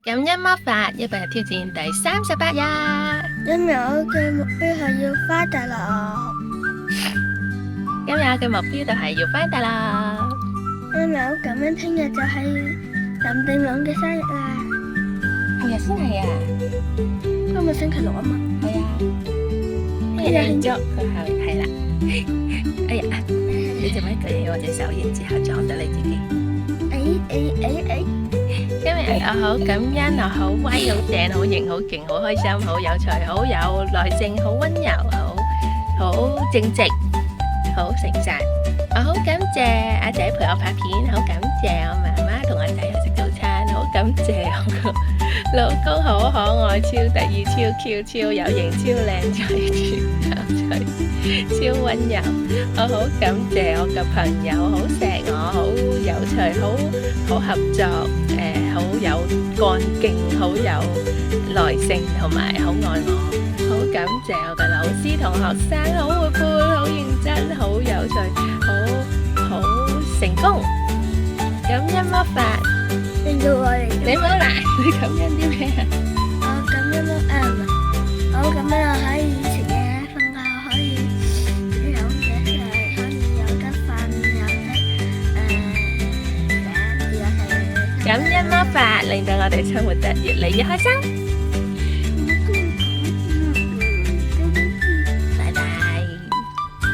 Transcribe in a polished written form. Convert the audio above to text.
感恩魔法100日挑戰第38日。今日我嘅目標係要返大陸。今日嘅目標就係要返大陸。因為我感恩聽日就係林定朗嘅生日啦。後日先係啊？今日星期六啊嘛。係啊。聽日慶祝佢係啦。哎呀，你做咩舉起我隻手，然之後撞到你自己？今日我好感恩，我好威，好正，好型，好勁，好開心，好有趣，好有耐性，好溫柔，好正直，好誠實。我好感謝阿仔陪我拍片，好感謝我媽媽同阿仔去食早餐，好感謝我個老公好可愛，超得意，超 Q， 超有型，超靚仔，超有趣，超溫柔。我好感謝我嘅朋友，好錫我，好有趣，好合作，好有幹勁，好有耐性，同埋好愛我。好感謝我嘅老師同學生，好活潑，好認真，好有趣，好成功。感恩魔法，令到我哋。你冇嚟，你感恩啲咩啊？我感恩我感恩我可以食嘢瞓覺，可以有嘢食，可以有得瞓，有得感恩魔法令到我哋生活得越嚟越開心。